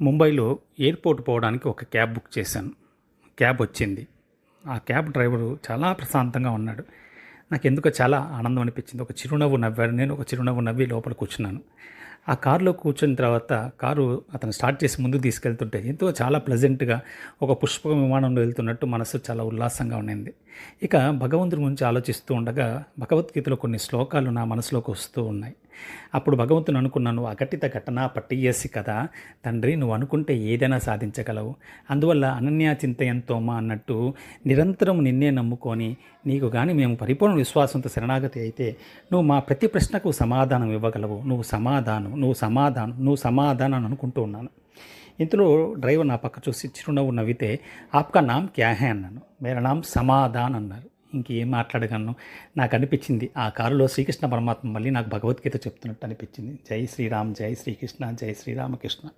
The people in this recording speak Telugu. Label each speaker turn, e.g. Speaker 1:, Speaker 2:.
Speaker 1: ముంబైలో ఎయిర్పోర్ట్ పోవడానికి ఒక క్యాబ్ బుక్ చేశాను. క్యాబ్ వచ్చింది. ఆ క్యాబ్ డ్రైవరు చాలా ప్రశాంతంగా ఉన్నాడు. నాకెందుకో చాలా ఆనందం అనిపించింది. ఒక చిరునవ్వు నవ్వాడు. నేను ఒక చిరునవ్వు నవ్వి లోపల కూర్చున్నాను. ఆ కారులో కూర్చున్న తర్వాత కారు అతను స్టార్ట్ చేసి ముందుకు తీసుకెళ్తుంటే ఎంతో చాలా ప్లెజెంట్‌గా ఒక పుష్ప విమానంలో వెళ్తున్నట్టు మనసు చాలా ఉల్లాసంగా ఉండింది. ఇక భగవంతుడి గురించి ఆలోచిస్తూ ఉండగా భగవద్గీతలో కొన్ని శ్లోకాలు నా మనసులోకి వస్తూ ఉన్నాయి. అప్పుడు భగవంతుని అనుకున్నాను, అఘటిత ఘటన పట్టియేసి కదా తండ్రి, నువ్వు అనుకుంటే ఏదైనా సాధించగలవు. అందువల్ల అనన్యా చింతయంతో మా అన్నట్టు నిరంతరం నిన్నే నమ్ముకొని నీకు కానీ మేము పరిపూర్ణ విశ్వాసంతో శరణాగతి అయితే నువ్వు మా ప్రతి ప్రశ్నకు సమాధానం ఇవ్వగలవు. నువ్వు సమాధానం అని అనుకుంటూ ఉన్నాను. ఇంతలో డ్రైవర్ నా పక్క చూసి చిరునవ్వు నవ్వితే, ఆప్కా నామ్ క్యా హై అన్నాను. మేరా నామ్ సమాధాన్ అన్నారు. ఇంకేం మాట్లాడగలను. నాకు అనిపించింది ఆ కారులో శ్రీకృష్ణ పరమాత్మ మళ్ళీ నాకు భగవద్గీత చెప్తున్నట్టు అనిపించింది. జై శ్రీరామ్, జై శ్రీకృష్ణ, జై శ్రీరామకృష్ణ.